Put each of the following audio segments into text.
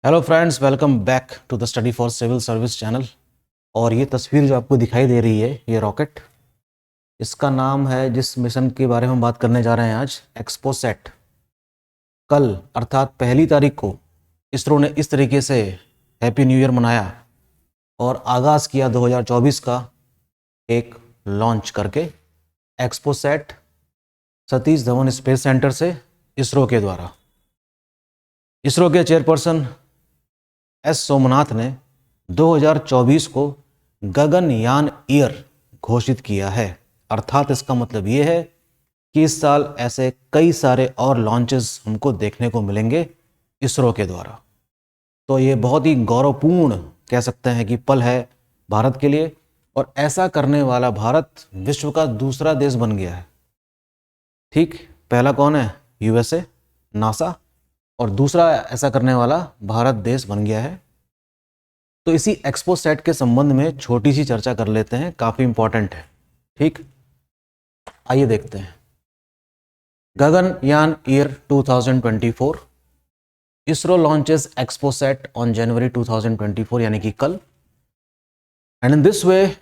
Hello friends, welcome back to the study for civil service channel. और ये तस्वीर जो आपको दिखाई दे रही है, ये रॉकेट, इसका नाम है, जिस मिशन के बारे में हम बात करने जा रहे हैं आज, एक्सपोसैट। कल अर्थात 1 तारीख को इसरो ने इस तरीके से हैप्पी न्यू ईयर मनाया और आगाज़ किया 2024 का एक लॉन्च करके XPoSat Satish Dhawan space centre से इसरो के द्वारा। इसरो के चेयरपर्सन एस सोमनाथ ने 2024 को गगनयान ईयर घोषित किया है। अर्थात इसका मतलब ये है कि इस साल ऐसे कई सारे और लॉन्चेस हमको देखने को मिलेंगे इसरो के द्वारा। तो ये बहुत ही गौरवपूर्ण कह सकते हैं कि पल है भारत के लिए, और ऐसा करने वाला भारत विश्व का दूसरा देश बन गया है। ठीक, पहला कौन है? यूएसए, नासा, और दूसरा ऐसा करने वाला भारत देश बन गया है। तो इसी एक्सपोसैट के संबंध में छोटी सी चर्चा कर लेते हैं, काफ़ी इंपॉर्टेंट है। ठीक, आइए देखते हैं। Gaganyaan year 2024, ISRO launches XPoSat on January 2024, यानी कि कल। And in this way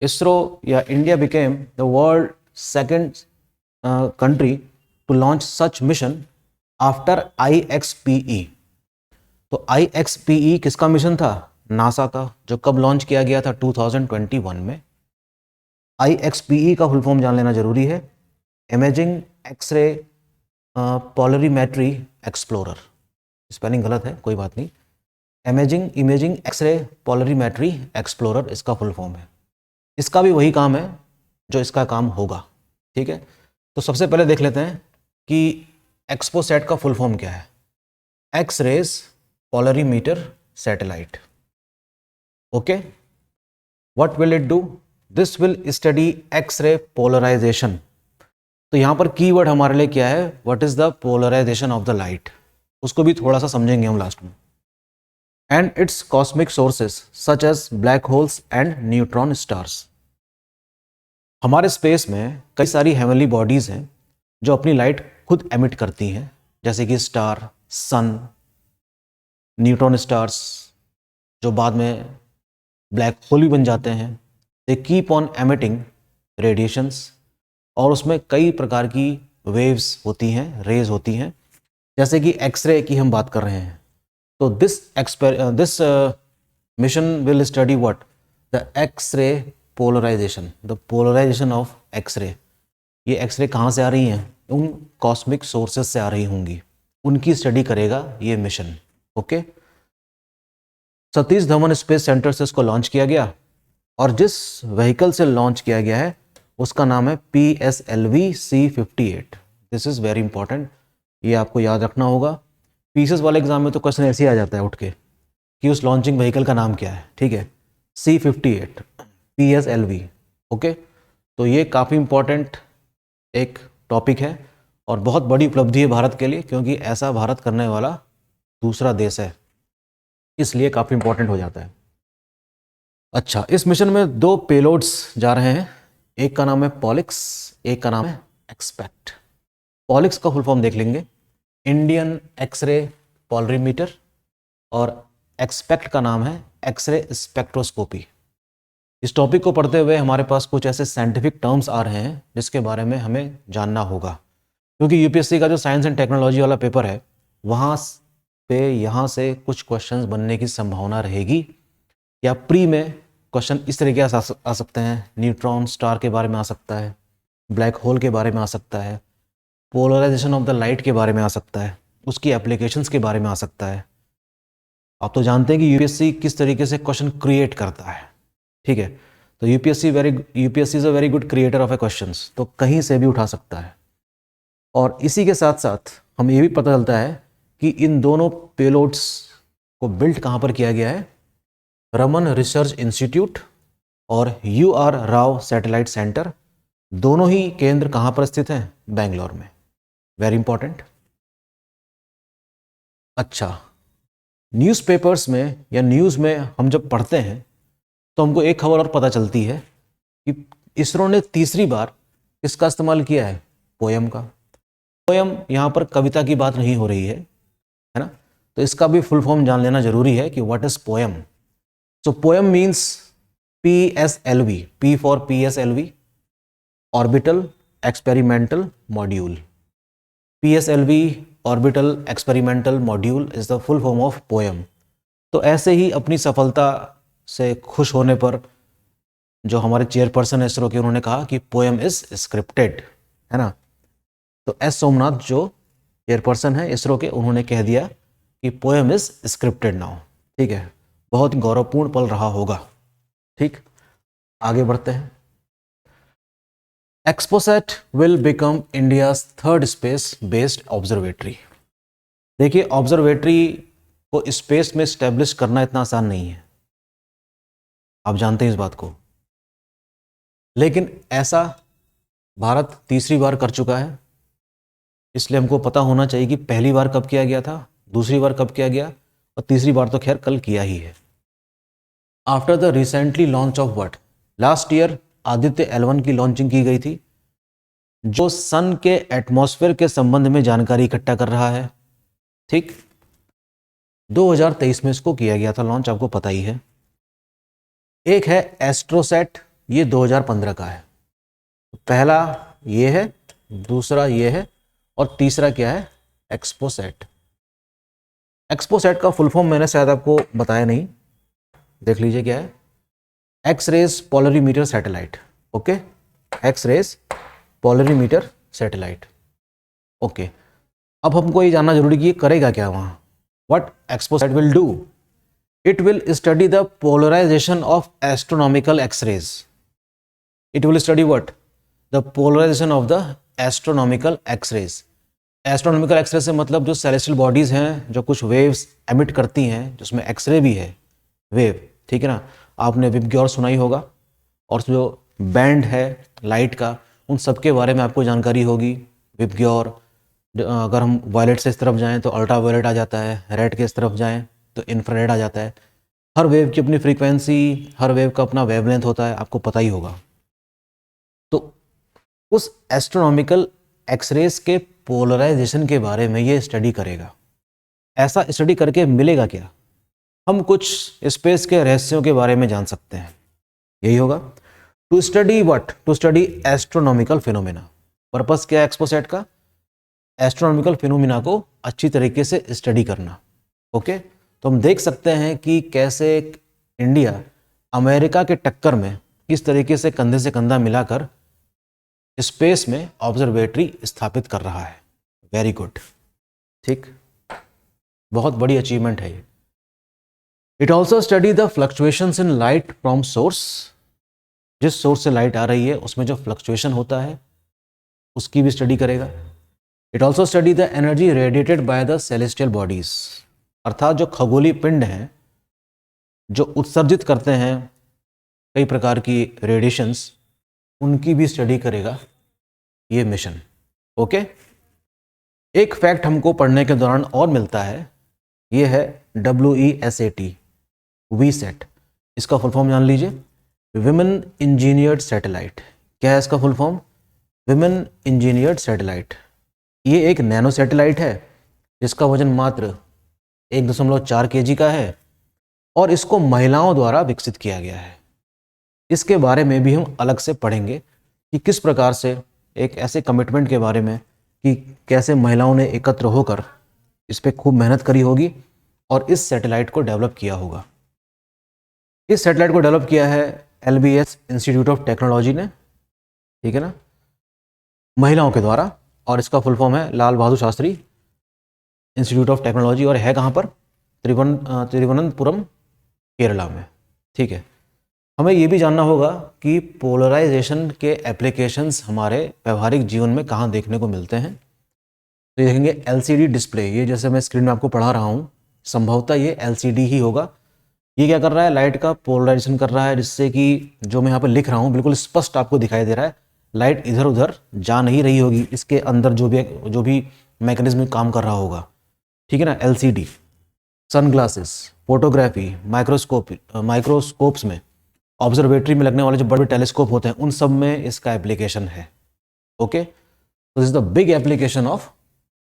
ISRO या India became the world second country to launch such mission after IXPE। तो IXPE किसका मिशन था? नासा का, जो कब लॉन्च किया गया था? 2021 में। IXPE का फुल फॉर्म जान लेना जरूरी है, imaging x ray polarimetry explorer. Spelling गलत है, कोई बात नहीं। इमेजिंग एक्सरे पोलरीमेट्री एक्सप्लोरर इसका फुल फॉर्म है। इसका भी वही काम है जो इसका काम होगा। ठीक है, तो सबसे पहले देख लेते हैं कि एक्सपोसैट का फुल फॉर्म क्या है। X rays polarimeter satellite. Okay, what will it do? This will study x-ray polarization. तो यहां पर कीवर्ड हमारे लिए क्या है? What is the polarization of the light, उसको भी थोड़ा सा समझेंगे हम लास्ट में। And it's cosmic sources such as black holes and neutron stars. हमारे स्पेस में कई सारी हेवनली बॉडीज हैं जो अपनी लाइट खुद एमिट करती हैं, जैसे कि स्टार, सन, न्यूट्रॉन स्टार्स, जो बाद में ब्लैक होल भी बन जाते हैं। They keep on emitting radiations, और उसमें कई प्रकार की वेव्स होती हैं, रेज होती हैं, जैसे कि एक्सरे की हम बात कर रहे हैं। तो this mission will study what? The x-ray polarization, the polarization of x-ray. ये एक्सरे कहाँ से आ रही हैं? उन कॉस्मिक सोर्सेस से आ रही होंगी, उनकी स्टडी करेगा ये mission. Okay, Satish Dhawan space centre से इसको लॉन्च किया गया, और जिस व्हीकल से लॉन्च किया गया है उसका नाम है PSLV C58। This is very important, ये आपको याद रखना होगा। पीसेस वाले एग्जाम में तो क्वेश्चन ऐसे ही आ जाता है उठ के कि उस लॉन्चिंग व्हीकल का नाम क्या है। ठीक है, C58 PSLV। ओके, तो ये काफ़ी इंपॉर्टेंट एक टॉपिक है और बहुत बड़ी उपलब्धि है भारत के लिए, क्योंकि ऐसा भारत करने वाला दूसरा देश है, इसलिए काफ़ी इंपॉर्टेंट हो जाता है। अच्छा, इस मिशन में 2 पेलोड्स जा रहे हैं, एक का नाम है पॉलिक्स, एक का नाम है एक्सपेक्ट। पॉलिक्स का फुल फॉर्म देख लेंगे, इंडियन एक्सरे पोलरीमीटर, और एक्सपेक्ट का नाम है एक्सरे स्पेक्ट्रोस्कोपी। इस टॉपिक को पढ़ते हुए हमारे पास कुछ ऐसे साइंटिफिक टर्म्स आ रहे हैं जिसके बारे में हमें जानना होगा, क्योंकि यूपीएससी का जो साइंस एंड टेक्नोलॉजी वाला पेपर है वहाँ पे यहाँ से कुछ क्वेश्चंस बनने की संभावना रहेगी, या प्री में क्वेश्चन इस तरीके से आ सकते हैं। न्यूट्रॉन स्टार के बारे में आ सकता है, ब्लैक होल के बारे में आ सकता है, पोलराइजेशन ऑफ द लाइट के बारे में आ सकता है, उसकी एप्लीकेशंस के बारे में आ सकता है। आप तो जानते हैं कि यूपीएससी किस तरीके से क्वेश्चन क्रिएट करता है। ठीक है, तो UPSC is a very good creator of A questions, तो कहीं से भी उठा सकता है। और इसी के साथ साथ हमें ये भी पता चलता है कि इन दोनों पेलोड्स को बिल्ड कहाँ पर किया गया है? रमन रिसर्च इंस्टीट्यूट और UR राव सैटेलाइट सेंटर, दोनों ही केंद्र कहाँ पर स्थित हैं? बेंगलोर में। Very important. अच्छा, न्यूज़पेपर्स में या न्यूज़ में हम जब पढ़ते हैं तो हमको एक खबर और पता चलती है कि इसरो ने तीसरी बार इसका इस्तेमाल किया है, पोयम का। पोयम यहाँ पर कविता की बात नहीं हो रही है ना, तो इसका भी फुल फॉर्म जान लेना जरूरी है कि what is poem. So poem means PSLV, P for PSLV, orbital experimental module. PSLV orbital experimental module is the full form of poem. तो ऐसे ही अपनी सफलता से खुश होने पर जो हमारे चेयरपर्सन इसरो के, उन्होंने कहा कि पोएम इज स्क्रिप्टेड, है ना। तो एस सोमनाथ जो चेयरपर्सन है इसरो के, उन्होंने कह दिया कि पोएम इज स्क्रिप्टेड नाउ। ठीक है, बहुत गौरवपूर्ण पल रहा होगा। ठीक, आगे बढ़ते हैं। XPoSat will become India's third space based observatory. देखिए, ऑब्जर्वेटरी को स्पेस में स्टैब्लिश करना इतना आसान नहीं है, आप जानते हैं इस बात को, लेकिन ऐसा भारत तीसरी बार कर चुका है। इसलिए हमको पता होना चाहिए कि पहली बार कब किया गया था, दूसरी बार कब किया गया, और तीसरी बार तो खैर कल किया ही है। After the recently launch of what, last year Aditya L1 की लॉन्चिंग की गई थी, जो सन के एटमॉस्फेयर के संबंध में जानकारी इकट्ठा कर रहा है। ठीक, 2023 में इसको किया गया था लॉन्च, आपको पता ही है। एक है एस्ट्रोसैट, ये 2015 का है। पहला ये है, दूसरा ये है, और तीसरा क्या है, एक्सपोसैट। एक्सपोसैट का फुल फॉर्म मैंने शायद आपको बताया नहीं, देख लीजिए क्या है। X-rays polarimeter satellite. Okay, X-rays polarimeter satellite. Okay, अब हमको ये जानना जरूरी कि ये करेगा क्या वहां। What XPoSat will do, it will study the polarization of astronomical x-rays. It will study what? The polarization of the astronomical X-rays. Astronomical X-ray से मतलब जो celestial bodies हैं, जो कुछ waves emit करती हैं, जिसमें X-ray भी है, wave, ठीक है ना। आपने विबग्योर सुना ही होगा, और जो बैंड है लाइट का, उन सब के बारे में आपको जानकारी होगी। विबग्योर, अगर हम वायलेट से इस तरफ जाएं तो अल्ट्रा वायलेट आ जाता है, रेड के इस तरफ जाएं तो इंफ्रारेड आ जाता है। हर वेव की अपनी फ्रीक्वेंसी, हर वेव का अपना वेवलेंथ होता है, आपको पता ही होगा। तो उस एस्ट्रोनॉमिकल एक्सरेज के पोलराइजेशन के बारे में ये स्टडी करेगा। ऐसा स्टडी करके मिलेगा क्या, हम कुछ स्पेस के रहस्यों के बारे में जान सकते हैं, यही होगा। To study what, to study astronomical phenomena. Purpose क्या है एक्सपोसैट का, एस्ट्रोनॉमिकल फिनोमेना को अच्छी तरीके से स्टडी करना। ओके, तो हम देख सकते हैं कि कैसे इंडिया अमेरिका के टक्कर में किस तरीके से कंधे से कंधा मिलाकर स्पेस में ऑब्जर्वेटरी स्थापित कर रहा है। वेरी गुड, ठीक, बहुत बड़ी अचीवमेंट है ये। It also study the fluctuations in light from source. जिस सोर्स से लाइट आ रही है उसमें जो फ्लक्चुएशन होता है उसकी भी स्टडी करेगा। It also study the energy radiated by the celestial bodies, अर्थात जो खगोलीय पिंड हैं जो उत्सर्जित करते हैं कई प्रकार की रेडिएशंस, उनकी भी स्टडी करेगा ये मिशन। ओके, एक फैक्ट हमको पढ़ने के दौरान और मिलता है, ये है WESAT, वीसैट। इसका फुल फॉर्म जान लीजिए, विमेन इंजीनियर्ड सैटेलाइट। क्या है इसका full form, women engineered satellite. ये एक नैनो सैटेलाइट है जिसका वजन मात्र 1.4 kg का है, और इसको महिलाओं द्वारा विकसित किया गया है। इसके बारे में भी हम अलग से पढ़ेंगे कि किस प्रकार से एक ऐसे कमिटमेंट के बारे में कि कैसे महिलाओं ने एकत्र होकर इस पर खूब मेहनत करी होगी और इस सैटेलाइट को डेवलप किया होगा। इस सैटेलाइट को डेवलप किया है LBS इंस्टीट्यूट ऑफ टेक्नोलॉजी ने, ठीक है ना, महिलाओं के द्वारा, और इसका फुल फॉर्म है Lal Bahadur Shastri institute of technology, और है कहाँ पर, तिरुवनंतपुरम, केरला में। ठीक है, हमें ये भी जानना होगा कि पोलराइजेशन के एप्लीकेशंस हमारे व्यवहारिक जीवन में कहाँ देखने को मिलते हैं। तो ये देखेंगे LCD डिस्प्ले, ये जैसे मैं स्क्रीन में आपको पढ़ा रहा हूँ, संभवतः ये LCD ही होगा। ये क्या कर रहा है, लाइट का पोलराइजेशन कर रहा है, जिससे कि जो मैं यहाँ पर लिख रहा हूँ बिल्कुल स्पष्ट आपको दिखाई दे रहा है, लाइट इधर उधर जा नहीं रही होगी, इसके अंदर जो भी मैकेनिज्म काम कर रहा होगा। ठीक है ना, LCD, सनग्लासेस, फोटोग्राफी, माइक्रोस्कोप्स में, ऑब्जर्वेटरी में लगने वाले जो बड़े टेलीस्कोप होते हैं, उन सब में इसका एप्लीकेशन है। ओके, तो this is the big application of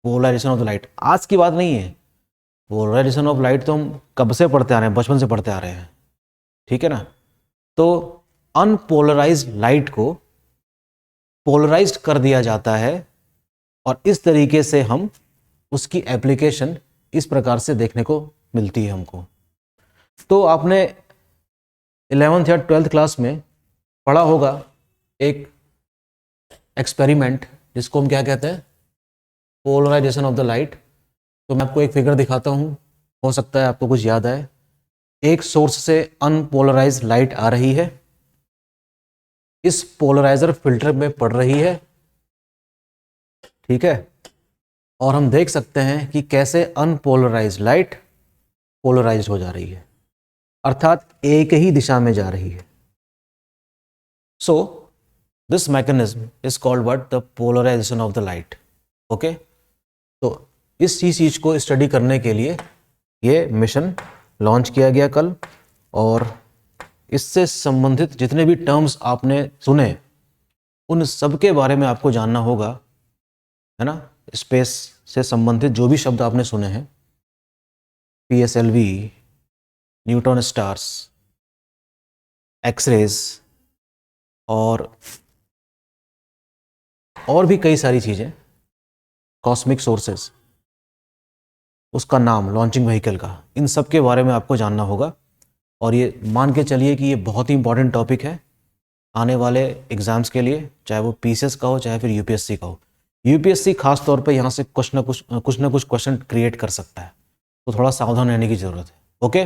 polarization of the light. आज की बात नहीं है, पोलराइजेशन ऑफ लाइट तो हम कब से पढ़ते आ रहे हैं, बचपन से पढ़ते आ रहे हैं, ठीक है ना। तो अनपोलराइज्ड लाइट को पोलराइज्ड कर दिया जाता है और इस तरीके से हम उसकी एप्लीकेशन इस प्रकार से देखने को मिलती है हमको। तो आपने 11th या 12th क्लास में पढ़ा होगा एक एक्सपेरिमेंट जिसको हम क्या कहते हैं, पोलराइजेशन ऑफ द लाइट। तो मैं आपको एक फिगर दिखाता हूँ, हो सकता है आपको कुछ याद आए। एक सोर्स से अनपोलराइज्ड लाइट आ रही है, इस पोलराइजर फिल्टर में पड़ रही है, ठीक है, और हम देख सकते हैं कि कैसे अनपोलराइज्ड लाइट पोलराइज्ड हो जा रही है, अर्थात एक ही दिशा में जा रही है। So this mechanism is called what, the polarization of the light. Okay, तो इस चीज को स्टडी करने के लिए ये मिशन लॉन्च किया गया कल, और इससे संबंधित जितने भी टर्म्स आपने सुने उन सब के बारे में आपको जानना होगा, है ना। स्पेस से संबंधित जो भी शब्द आपने सुने हैं, PSLV, न्यूट्रॉन स्टार्स, एक्सरेज और भी कई सारी चीज़ें, कॉस्मिक सोर्सेस, उसका नाम, लॉन्चिंग व्हीकल का, इन सब के बारे में आपको जानना होगा। और ये मान के चलिए कि ये बहुत ही इंपॉर्टेंट टॉपिक है आने वाले एग्जाम्स के लिए, चाहे वो PCS का हो चाहे फिर UPSC का हो। UPSC खास तौर पे यहाँ से कुछ ना कुछ क्वेश्चन क्रिएट कर सकता है, तो थोड़ा सावधान रहने की ज़रूरत है। ओके,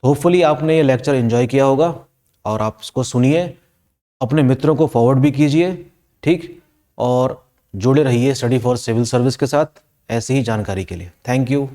होपफुली आपने ये लेक्चर एंजॉय किया होगा और आप इसको सुनिए, अपने मित्रों को फॉरवर्ड भी कीजिए, ठीक, और जुड़े रहिए स्टडी फॉर सिविल सर्विस के साथ ऐसी ही जानकारी के लिए। Thank you.